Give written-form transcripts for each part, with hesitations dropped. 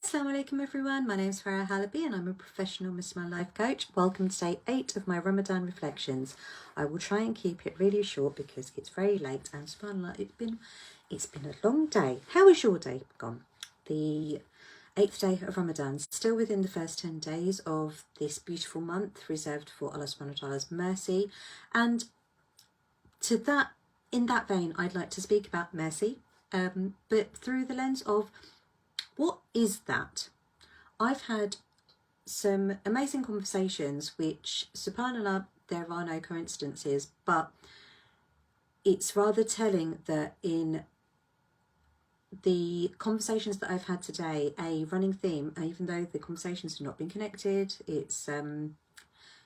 Assalamu alaikum everyone, my name is Farah Halabi and I'm a professional Muslimah life coach. Welcome to day 8 of my Ramadan Reflections. I will try and keep it really short because it's very late and subhanAllah, it's been a long day. How is your day gone? The 8th day of Ramadan, still within the first 10 days of this beautiful month reserved for Allah subhanahu wa ta'ala's mercy. And in that vein, I'd like to speak about mercy, but through the lens of what is that? I've had some amazing conversations which, subhanAllah, there are no coincidences, but it's rather telling that in the conversations that I've had today, a running theme, even though the conversations have not been connected, it's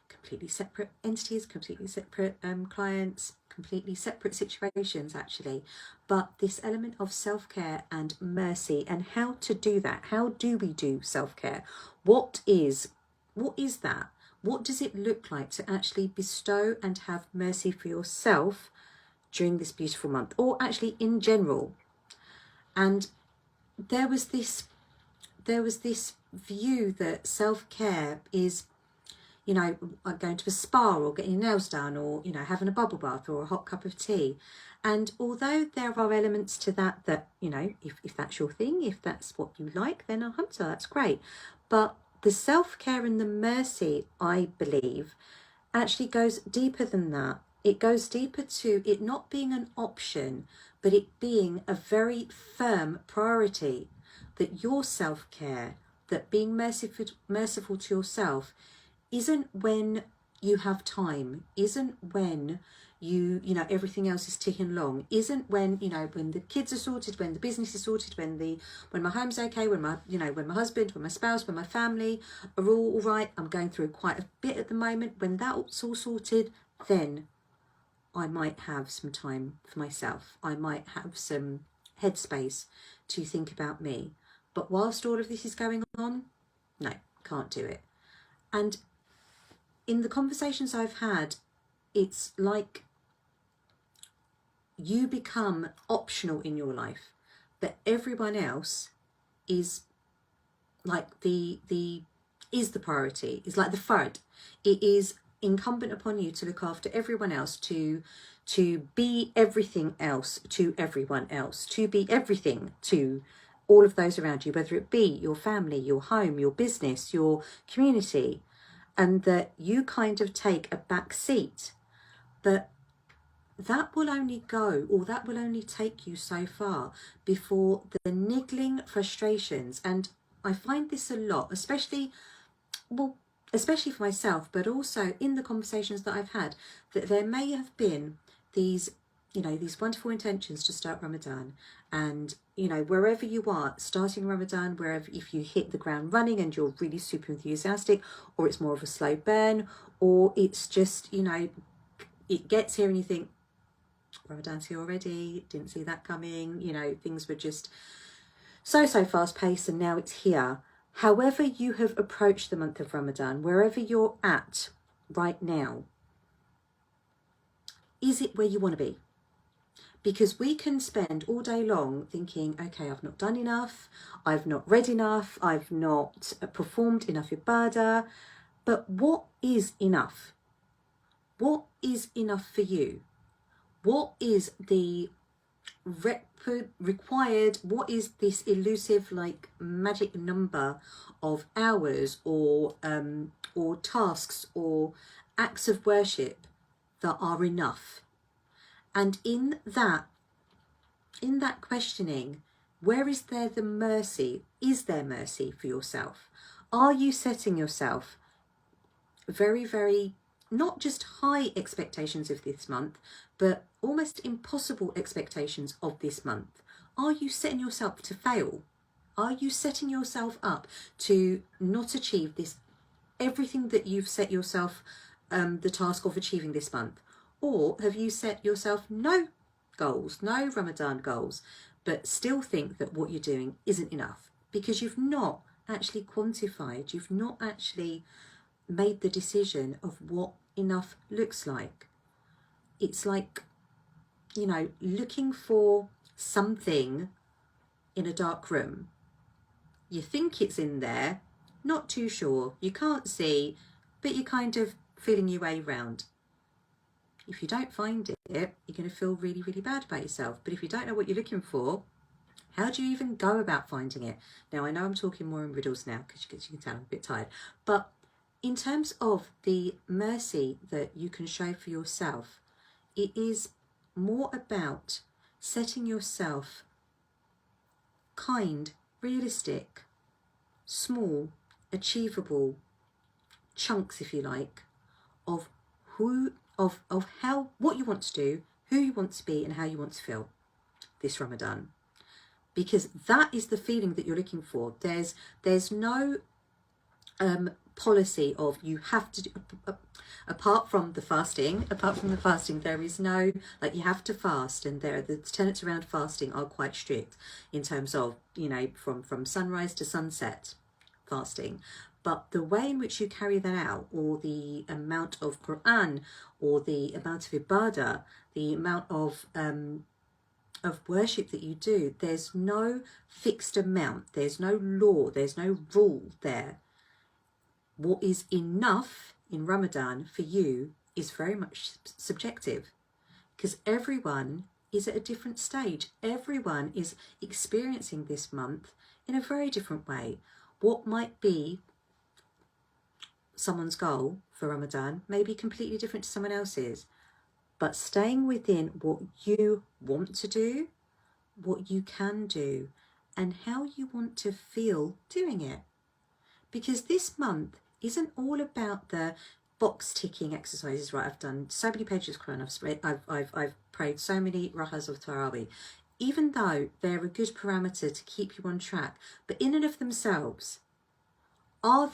completely separate entities, completely separate clients, completely separate situations actually, but this element of self-care and mercy and how to do that. How do we do self-care? What is that? What does it look like to actually bestow and have mercy for yourself during this beautiful month, or actually in general? And there was this view that self-care is, you know, going to a spa or getting your nails done, or, you know, having a bubble bath or a hot cup of tea. And although there are elements to that, you know, if that's your thing, if that's what you like, then alhamdulillah, that's great. But the self-care and the mercy, I believe, actually goes deeper than that. It goes deeper to it not being an option, but it being a very firm priority, that your self-care, that being merciful to yourself, isn't when you have time, isn't when you know everything else is ticking along, isn't when, you know, when the kids are sorted, when the business is sorted, when my home's okay, when my husband, when my spouse, when my family are all right. I'm going through quite a bit at the moment. When that's all sorted, then I might have some time for myself. I might have some headspace to think about me. But whilst all of this is going on, no, can't do it. And in the conversations I've had, it's like you become optional in your life, but everyone else is like is the priority, is like the fard. It is incumbent upon you to look after everyone else, to be everything else to everyone else, to be everything to all of those around you, whether it be your family, your home, your business, your community. And that you kind of take a back seat, but that will only go, or that will only take you so far before the niggling frustrations. And I find this a lot, especially for myself, but also in the conversations that I've had, that there may have been these, you know, these wonderful intentions to start Ramadan. And, you know, wherever you are starting Ramadan, wherever, if you hit the ground running and you're really super enthusiastic, or it's more of a slow burn, or it's just, you know, it gets here and you think, Ramadan's here already, didn't see that coming, you know, things were just so fast paced and now it's here. However you have approached the month of Ramadan, wherever you're at right now, is it where you want to be? Because we can spend all day long thinking, okay, I've not done enough, I've not read enough, I've not performed enough ibadah. But what is enough? What is enough for you? What is the required, what is this elusive, like, magic number of hours or tasks or acts of worship that are enough? And in that questioning, where is there the mercy? Is there mercy for yourself? Are you setting yourself very, very, not just high expectations of this month, but almost impossible expectations of this month? Are you setting yourself to fail? Are you setting yourself up to not achieve this, everything that you've set yourself the task of achieving this month? Or have you set yourself no goals, no Ramadan goals, but still think that what you're doing isn't enough because you've not actually quantified, you've not actually made the decision of what enough looks like? It's like, you know, looking for something in a dark room. You think it's in there, not too sure, you can't see, but you're kind of feeling your way around. If you don't find it, you're going to feel really, really bad about yourself. But if you don't know what you're looking for, how do you even go about finding it? Now, I know I'm talking more in riddles now because you can tell I'm a bit tired. But in terms of the mercy that you can show for yourself, it is more about setting yourself kind, realistic, small, achievable chunks, if you like, of what you want to do, who you want to be, and how you want to feel this Ramadan. Because that is the feeling that you're looking for. There's no policy of you have to do, apart from the fasting, there is no, like, you have to fast, and the tenets around fasting are quite strict in terms of, you know, from sunrise to sunset fasting. But the way in which you carry that out, or the amount of Quran, or the amount of ibadah, the amount of worship that you do, there's no fixed amount, there's no law, there's no rule there. What is enough in Ramadan for you is very much subjective, because everyone is at a different stage. Everyone is experiencing this month in a very different way. What might be someone's goal for Ramadan may be completely different to someone else's. But staying within what you want to do, what you can do, and how you want to feel doing it. Because this month isn't all about the box ticking exercises, right? I've done so many pages of Quran, I've prayed so many rahas of Tarawih, even though they're a good parameter to keep you on track. But in and of themselves, will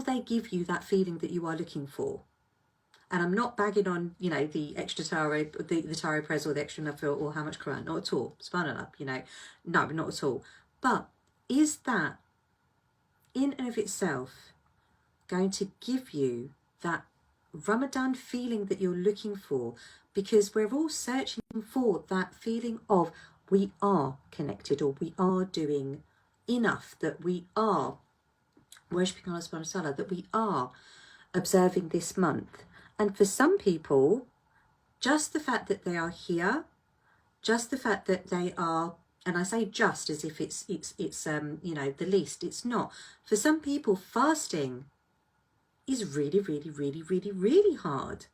they give you that feeling that you are looking for? And I'm not bagging on, you know, the extra Taro, the Taro prayers, or the extra Nafil, or how much Quran, not at all. SubhanAllah, you know, no, not at all. But is that in and of itself going to give you that Ramadan feeling that you're looking for? Because we're all searching for that feeling of we are connected, or we are doing enough, that we are worshipping Allah subhanahu wa ta'ala, that we are observing this month. And for some people, just the fact that they are here, just the fact that they are, and I say just as if it's you know, the least, it's not. For some people, fasting is really, really, really, really, really hard.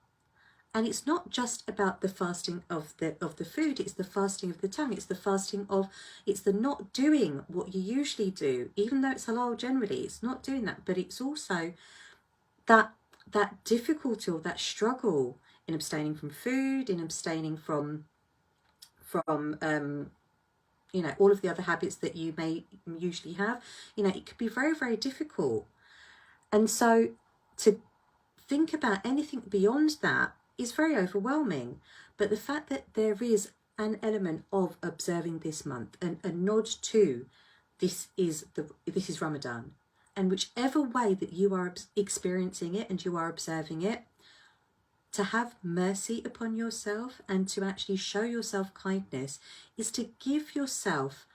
And it's not just about the fasting of the food, it's the fasting of the tongue, it's the not doing what you usually do, even though it's halal generally, it's not doing that. But it's also that difficulty, or that struggle in abstaining from food, in abstaining from you know, all of the other habits that you may usually have. You know, it could be very, very difficult. And so to think about anything beyond that is very overwhelming. But the fact that there is an element of observing this month, and a nod to this is Ramadan, and whichever way that you are experiencing it and you are observing it, to have mercy upon yourself and to actually show yourself kindness is to give yourself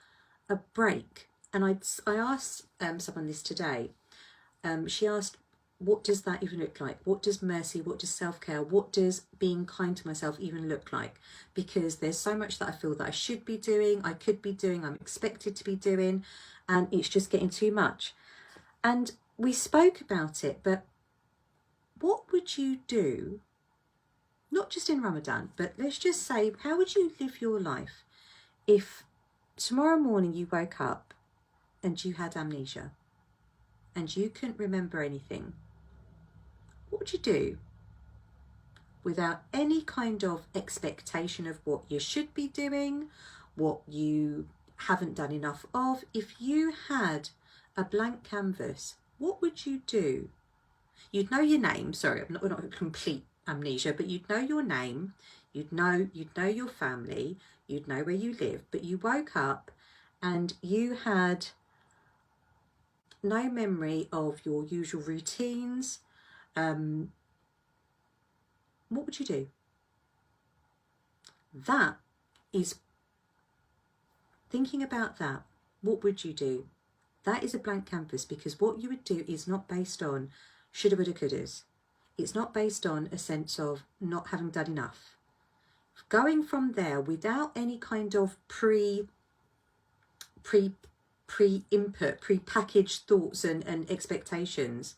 a break. And I asked someone this today. She asked, what does that even look like? What does mercy, what does self-care, what does being kind to myself even look like? Because there's so much that I feel that I should be doing, I could be doing, I'm expected to be doing, and it's just getting too much. And we spoke about it, but what would you do, not just in Ramadan, but let's just say, how would you live your life if tomorrow morning you woke up and you had amnesia and you couldn't remember anything? What would you do? Without any kind of expectation of what you should be doing, what you haven't done enough of. If you had a blank canvas, what would you do? You'd know your name. Sorry, we're not a complete amnesia, but you'd know your name, you'd know your family, you'd know where you live, but you woke up and you had no memory of your usual routines. What would you do? That is, thinking about that What would you do? That is a blank canvas, because what you would do is not based on shoulda, woulda, couldas. It's not based on a sense of not having done enough. Going from there without any kind of pre-input, pre-packaged thoughts and expectations,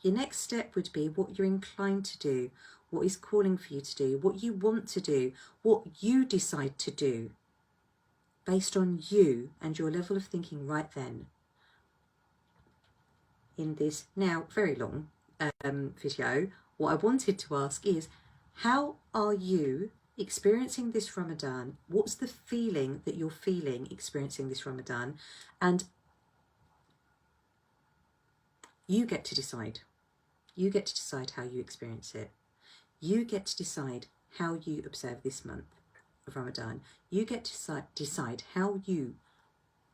your next step would be what you're inclined to do, what is calling for you to do, what you want to do, what you decide to do, based on you and your level of thinking right then. In this now very long video, what I wanted to ask is, how are you experiencing this Ramadan? What's the feeling that you're feeling experiencing this Ramadan? And you get to decide. You get to decide how you experience it. You get to decide how you observe this month of Ramadan. You get to decide how you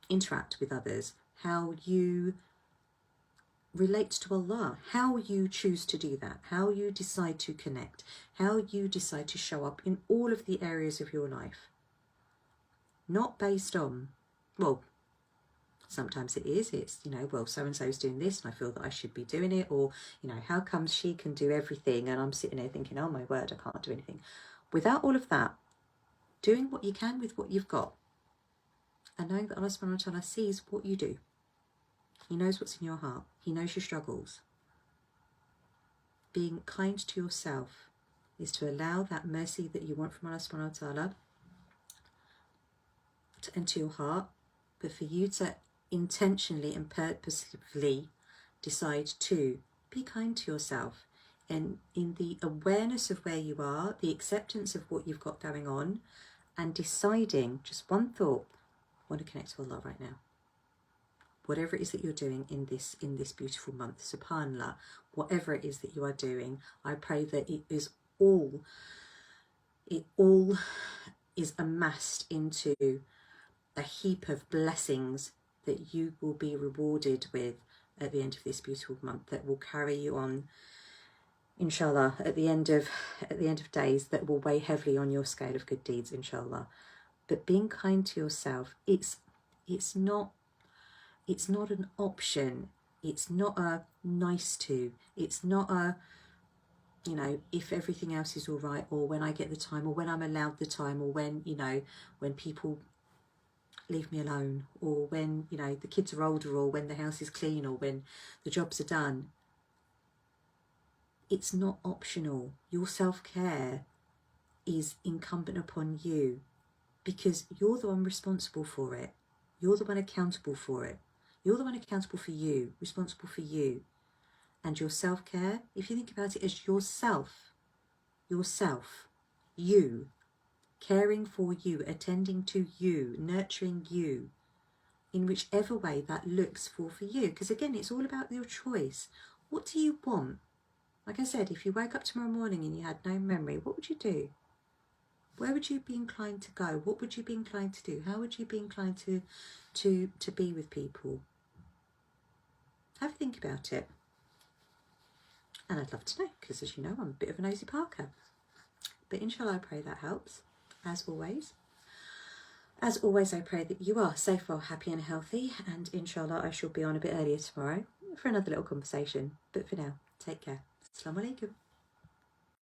interact with others, how you relate to Allah, how you choose to do that, how you decide to connect, how you decide to show up in all of the areas of your life. Not based on, well, sometimes it's, well, so-and-so's doing this and I feel that I should be doing it, or, how comes she can do everything and I'm sitting there thinking, oh my word, I can't do anything. Without all of that, doing what you can with what you've got, and knowing that Allah subhanahu wa ta'ala sees what you do. He knows what's in your heart. He knows your struggles. Being kind to yourself is to allow that mercy that you want from Allah subhanahu wa ta'ala to enter your heart, but for you to intentionally and purposefully decide to be kind to yourself, and in the awareness of where you are, the acceptance of what you've got going on, and deciding just one thought, I want to connect to Allah right now. Whatever it is that you're doing in this beautiful month, subhanallah, whatever it is that you are doing, I pray that it all is amassed into a heap of blessings that you will be rewarded with at the end of this beautiful month, that will carry you on, inshallah, at the end of days, that will weigh heavily on your scale of good deeds, inshallah. But being kind to yourself, it's not an option. It's not a nice to. It's not a, if everything else is all right, or when I get the time, or when I'm allowed the time, or when, when people leave me alone, or when, the kids are older, or when the house is clean, or when the jobs are done. It's not optional. Your self-care is incumbent upon you, because you're the one responsible for it. You're the one accountable for it. You're the one accountable for you, responsible for you. And your self-care, if you think about it as yourself, you, caring for you, attending to you, nurturing you, in whichever way that looks for you. Because again, it's all about your choice. What do you want? Like I said, if you woke up tomorrow morning and you had no memory, what would you do? Where would you be inclined to go? What would you be inclined to do? How would you be inclined to be with people? Have a think about it. And I'd love to know, because as you know, I'm a bit of a nosy Parker. But inshallah, I pray that helps, as always. As always, I pray that you are safe, well, happy and healthy. And inshallah, I shall be on a bit earlier tomorrow for another little conversation. But for now, take care. Assalamu alaikum.